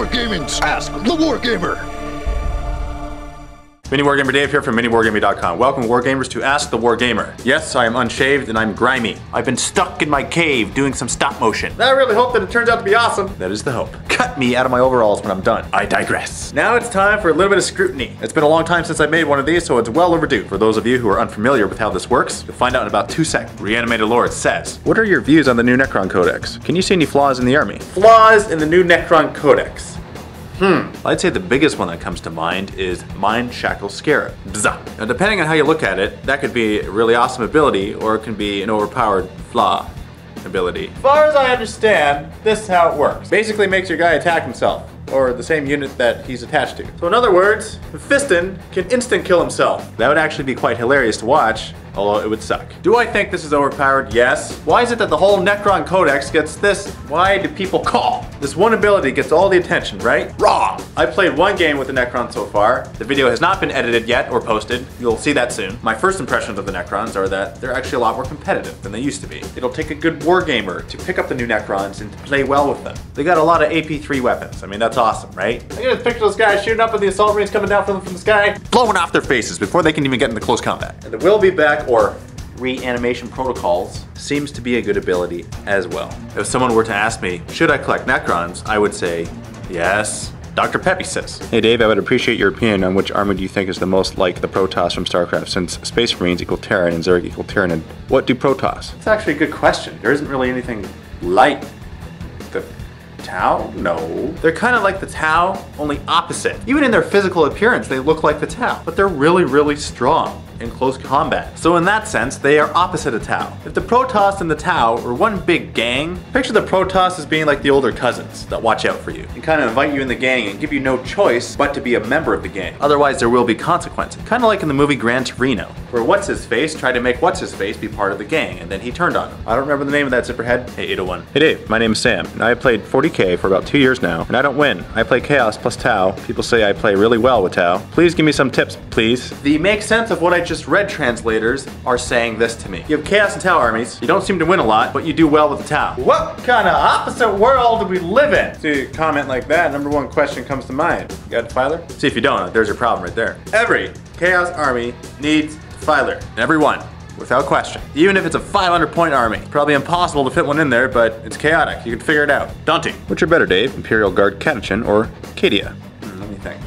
Wargaming's Ask the Wargamer. Mini Wargamer Dave here from MiniWargaming.com. Welcome, Wargamers, to Ask the Wargamer. Yes, I am unshaved and I'm grimy. I've been stuck in my cave doing some stop motion. I really hope that it turns out to be awesome. That is the hope. Cut me out of my overalls when I'm done. I digress. Now it's time for a little bit of scrutiny. It's been a long time since I made one of these, so it's well overdue. For those of you who are unfamiliar with how this works, you'll find out in about 2 seconds. Reanimated Lord says, what are your views on the new Necron Codex? Can you see any flaws in the army? Flaws in the new Necron Codex. I'd say the biggest one that comes to mind is Mind Shackle Scarab. Bzah. Now, depending on how you look at it, that could be a really awesome ability, or it can be an overpowered flaw ability. As far as I understand, this is how it works. Basically makes your guy attack himself, or the same unit that he's attached to. So in other words, Fiston can instant kill himself. That would actually be quite hilarious to watch, although it would suck. Do I think this is overpowered? Yes. Why is it that the whole Necron Codex gets this? Why do people call? This one ability gets all the attention, right? Wrong! I played one game with the Necron so far. The video has not been edited yet or posted. You'll see that soon. My first impressions of the Necrons are that they're actually a lot more competitive than they used to be. It'll take a good wargamer to pick up the new Necrons and to play well with them. They got a lot of AP3 weapons. I mean, that's awesome, right? I can just picture those guys shooting up with the assault marines coming down from the sky, blowing off their faces before they can even get into close combat. And the will be back, or reanimation protocols, seems to be a good ability as well. If someone were to ask me, should I collect Necrons, I would say, yes. Dr. Peppy says, hey Dave, I would appreciate your opinion on which army do you think is the most like the Protoss from StarCraft, since Space Marines equal Terran and Zerg equal Tyranid. What do Protoss? It's actually a good question. There isn't really anything like the Tau? No. They're kind of like the Tau, only opposite. Even in their physical appearance, they look like the Tau, but they're really, really strong in close combat. So in that sense, they are opposite of Tau. If the Protoss and the Tau are one big gang, picture the Protoss as being like the older cousins that watch out for you and kind of invite you in the gang and give you no choice but to be a member of the gang. Otherwise, there will be consequences. Kind of like in the movie Gran Torino, where What's-His-Face tried to make What's-His-Face be part of the gang, and then he turned on him. I don't remember the name of that zipperhead. Hey, 801. Hey Dave, my name is Sam, and I have played 40k for about 2 years now, and I don't win. I play Chaos plus Tau. People say I play really well with Tau. Please give me some tips, please. The make sense of what I just read translators are saying this to me. You have Chaos and Tau armies. You don't seem to win a lot, but you do well with the Tau. What kind of opposite world do we live in? See, a comment like that, number one question comes to mind. You got a Defiler? See, if you don't, there's your problem right there. Every Chaos army needs Defiler. Everyone. Without question. Even if it's a 500-point army. It's probably impossible to fit one in there, but it's chaotic. You can figure it out. Daunting. Which are better, Dave? Imperial Guard Catachan or Cadia? Let me think.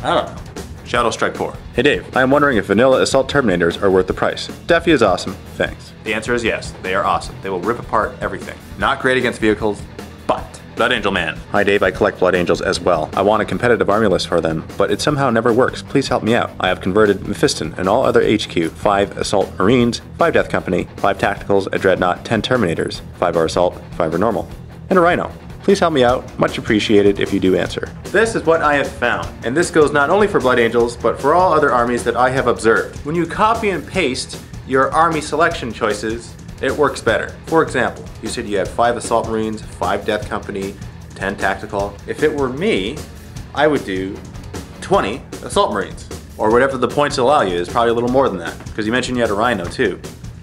I don't know. Shadow Strike 4. Hey Dave, I am wondering if vanilla Assault Terminators are worth the price. Defi is awesome. Thanks. The answer is yes. They are awesome. They will rip apart everything. Not great against vehicles, but Blood Angel Man. Hi Dave, I collect Blood Angels as well. I want a competitive army list for them, but it somehow never works. Please help me out. I have converted Mephiston and all other HQ, 5 Assault Marines, 5 Death Company, 5 Tacticals, a Dreadnought, 10 Terminators, 5 are Assault, 5 are Normal, and a Rhino. Please help me out. Much appreciated if you do answer. This is what I have found, and this goes not only for Blood Angels, but for all other armies that I have observed. When you copy and paste your army selection choices, it works better. For example, you said you had 5 Assault Marines, 5 Death Company, 10 Tactical. If it were me, I would do 20 Assault Marines, or whatever the points allow you. Is probably a little more than that, because you mentioned you had a Rhino too.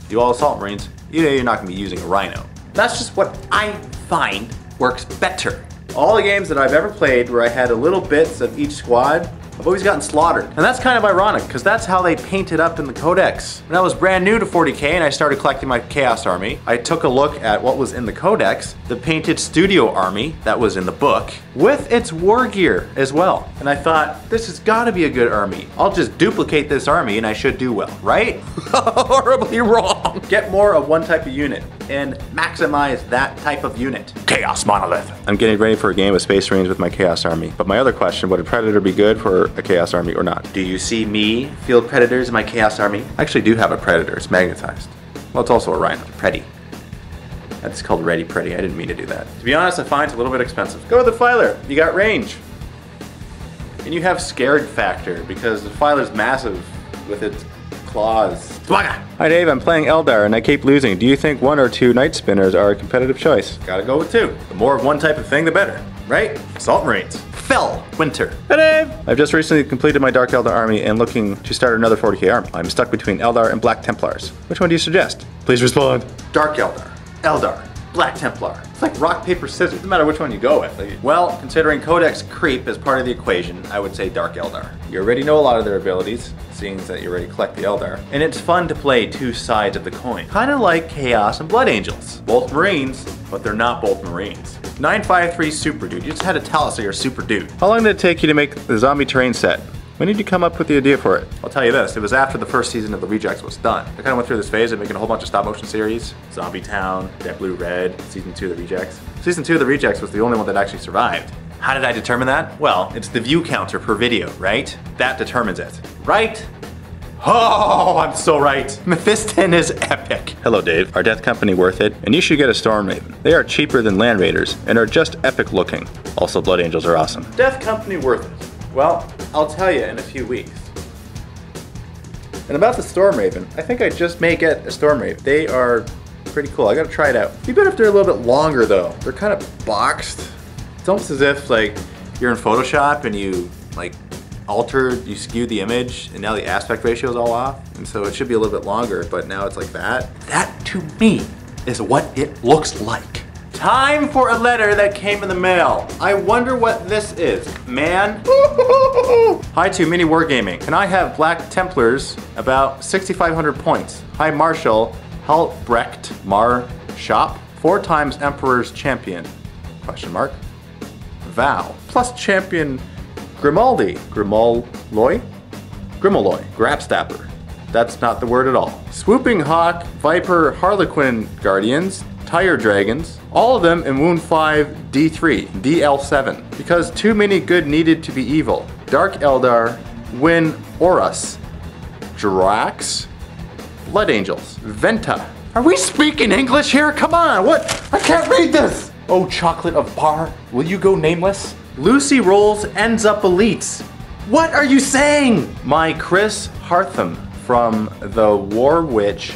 Do all Assault Marines, you know you're not going to be using a Rhino. That's just what I find works better. All the games that I've ever played where I had a little bits of each squad, I've always gotten slaughtered. And that's kind of ironic, because that's how they paint it up in the Codex. When I was brand new to 40k and I started collecting my Chaos army, I took a look at what was in the Codex, the painted studio army that was in the book, with its war gear as well. And I thought, this has got to be a good army. I'll just duplicate this army and I should do well, right? Horribly wrong. Get more of one type of unit and maximize that type of unit. Chaos Monolith. I'm getting ready for a game of Space Marines with my Chaos army, but my other question, would a Predator be good for a Chaos army or not? Do you see me field Predators in my Chaos army? I actually do have a Predator. It's magnetized. Well, it's also a Rhino. Preddy. That's called Ready Pretty. I didn't mean to do that. To be honest, I find it's a little bit expensive. Go with the Filer. You got range. And you have scared factor because the Filer's massive with its claws. Hi Dave, I'm playing Eldar and I keep losing. Do you think 1 or 2 Night Spinners are a competitive choice? Gotta go with 2. The more of one type of thing, the better, right? Assault Marines. Fell Winter. Hey Dave! I've just recently completed my Dark Eldar army and looking to start another 40k army. I'm stuck between Eldar and Black Templars. Which one do you suggest? Please respond. Dark Eldar, Eldar, Black Templar. It's like rock, paper, scissors. Doesn't matter which one you go with. Well, considering Codex Creep is part of the equation, I would say Dark Eldar. You already know a lot of their abilities, seeing that you already collect the Eldar. And it's fun to play two sides of the coin. Kind of like Chaos and Blood Angels. Both Marines, but they're not both Marines. 953 Super Dude. You just had to tell us that you're a Super Dude. How long did it take you to make the zombie terrain set? When did you come up with the idea for it? I'll tell you this, it was after the first season of the Rejects was done. I kind of went through this phase of making a whole bunch of stop motion series. Zombie Town, Dead Blue Red, Season 2 of the Rejects. Season 2 of the Rejects was the only one that actually survived. How did I determine that? Well, it's the view counter per video, right? That determines it. Right? Oh, I'm so right. Mephiston is epic. Hello, Dave. Are Death Company worth it? And you should get a Storm Raven. They are cheaper than Land Raiders and are just epic looking. Also, Blood Angels are awesome. Death Company worth it? Well, I'll tell you in a few weeks. And about the Storm Raven, I think I just may get a Storm Raven. They are pretty cool. I gotta try it out. Be better if they're a little bit longer though. They're kind of boxed. It's almost as if like you're in Photoshop and you like you skewed the image and now the aspect ratio is all off. And so it should be a little bit longer, but now it's like that. That to me is what it looks like. Time for a letter that came in the mail. I wonder what this is, man. Hi to Mini Wargaming. Can I have Black Templars about 6,500 points? Hi Marshall, Halbrecht, Mar Shop, 4 times Emperor's Champion, question mark. Val, plus Champion Grimaldi, Grimoloy, Grabstapper. That's not the word at all. Swooping Hawk, Viper, Harlequin Guardians, Tire Dragons, all of them in Wound 5, D3, DL7. Because too many good needed to be evil. Dark Eldar, Win Horus, Drax, Blood Angels, Venta. Are we speaking English here? Come on, what? I can't read this. Oh, Chocolate of Bar, will you go nameless? Lucy Rolls ends up elites. What are you saying? My Chris Hartham from the Warwitch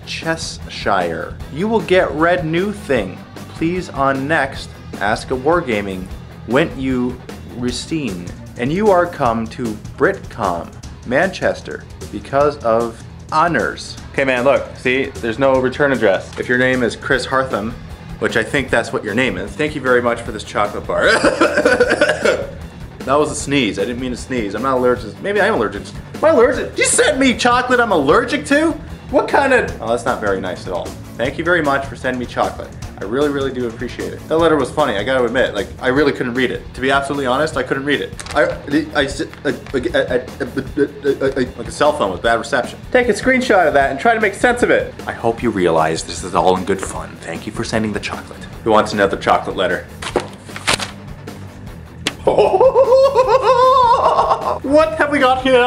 Cheshire. You will get red new thing. Please on next, ask a wargaming. Went you Racine. And you are come to Britcom, Manchester, because of honors. Okay man, look, see, there's no return address. If your name is Chris Hartham, which I think that's what your name is. Thank you very much for this chocolate bar. That was a sneeze. I didn't mean to sneeze. I'm not allergic. Maybe I am allergic. Am I allergic? You sent me chocolate I'm allergic to? What kind of... Oh, that's not very nice at all. Thank you very much for sending me chocolate. I really, really do appreciate it. That letter was funny, I gotta admit. Like, I really couldn't read it. To be absolutely honest, I couldn't read it. Like a cell phone with bad reception. Take a screenshot of that and try to make sense of it. I hope you realize this is all in good fun. Thank you for sending the chocolate. Who wants another chocolate letter? What have we got here?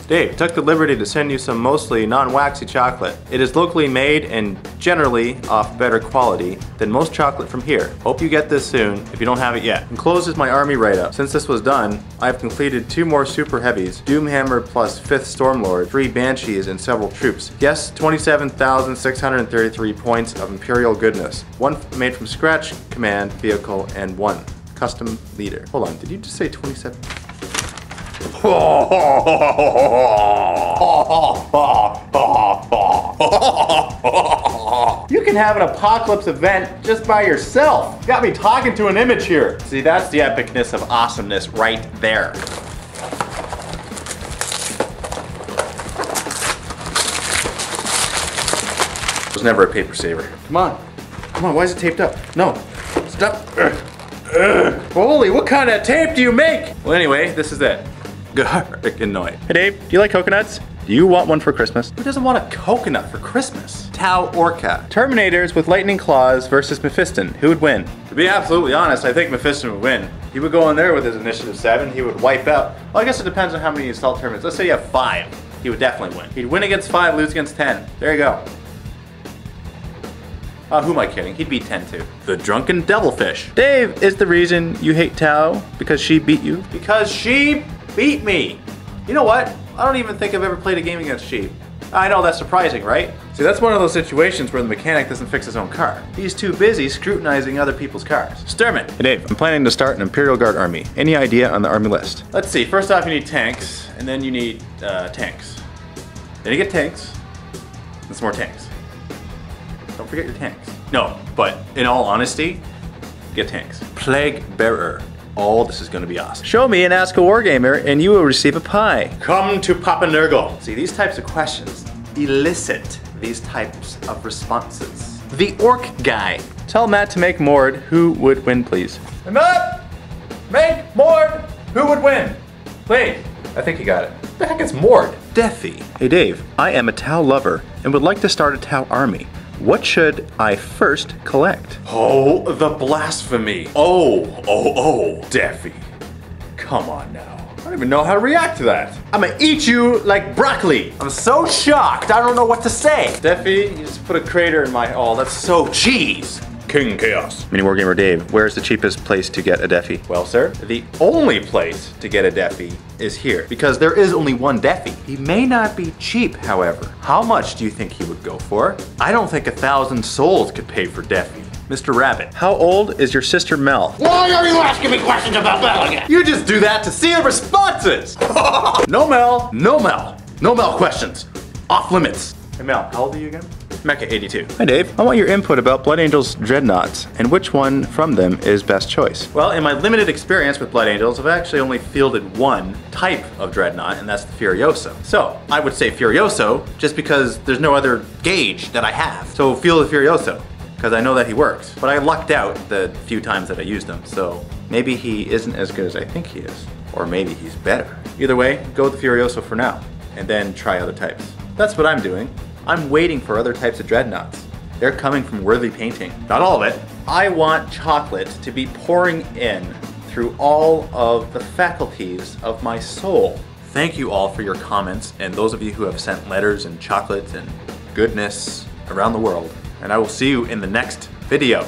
Dave, took the liberty to send you some mostly non-waxy chocolate. It is locally made and generally of better quality than most chocolate from here. Hope you get this soon if you don't have it yet. Enclosed is my army write-up. Since this was done, I have completed 2 more super heavies, Doomhammer plus 5th Stormlord, 3 Banshees, and several troops. Yes, 27,633 points of Imperial goodness. 1 made from scratch, command, vehicle, and 1 custom leader. Hold on, did you just say 27? You can have an apocalypse event just by yourself. You got me talking to an image here. See, that's the epicness of awesomeness right there. It was never a paper saver. Come on. Come on, why is it taped up? No. Stop. Holy, what kind of tape do you make? Well, anyway, this is it. Good annoyed. Hey Dave, do you like coconuts? Do you want one for Christmas? Who doesn't want a coconut for Christmas? Tau Orca. Terminators with lightning claws versus Mephiston. Who would win? To be absolutely honest, I think Mephiston would win. He would go in there with his initiative 7. He would wipe out. Well, I guess it depends on how many assault terminators. Let's say you have 5. He would definitely win. He'd win against 5, lose against 10. There you go. Who am I kidding? He'd beat 10 too. The Drunken Devilfish. Dave, is the reason you hate Tau because she beat you? Because she beat me. You know what? I don't even think I've ever played a game against she. I know that's surprising, right? See, that's one of those situations where the mechanic doesn't fix his own car. He's too busy scrutinizing other people's cars. Sturman. Hey Dave, I'm planning to start an Imperial Guard army. Any idea on the army list? Let's see, first off you need tanks, and then you need tanks. Then you get tanks, and some more tanks. Don't forget your tanks. No, but in all honesty, get tanks. Plague Bearer. Oh, this is gonna be awesome. Show me and ask a wargamer and you will receive a pie. Come to Papa Nurgle. See, these types of questions elicit these types of responses. The orc guy. Tell Matt to make Mord. Who would win, please? Hey, Matt! Make Mord! Who would win? Please. I think he got it. What the heck is Mord? Deathy. Hey Dave, I am a Tau lover and would like to start a Tau army. What should I first collect? Oh, the blasphemy. Oh, Deafy. Come on now. I don't even know how to react to that. I'm gonna eat you like broccoli. I'm so shocked, I don't know what to say. Deafy, you just put a crater in my, oh, that's so cheese. King Chaos. Mini Wargamer Dave, where's the cheapest place to get a Deafy? Well, sir, the only place to get a Deafy is here, because there is only one Deafy. He may not be cheap, however. How much do you think he would go for? I don't think 1,000 souls could pay for Deafy. Mr. Rabbit, how old is your sister Mel? Why are you asking me questions about Mel again? You just do that to see the responses. No Mel, no Mel. No Mel questions. Off limits. Hey Mel, how old are you again? Mecha 82. Hi Dave, I want your input about Blood Angels Dreadnoughts and which one from them is best choice. Well, in my limited experience with Blood Angels, I've actually only fielded one type of Dreadnought, and that's the Furioso. So, I would say Furioso just because there's no other gauge that I have. So field the Furioso, because I know that he works. But I lucked out the few times that I used him, so maybe he isn't as good as I think he is. Or maybe he's better. Either way, go with the Furioso for now, and then try other types. That's what I'm doing. I'm waiting for other types of dreadnoughts. They're coming from Worthy Painting. Not all of it. I want chocolate to be pouring in through all of the faculties of my soul. Thank you all for your comments and those of you who have sent letters and chocolate and goodness around the world. And I will see you in the next video.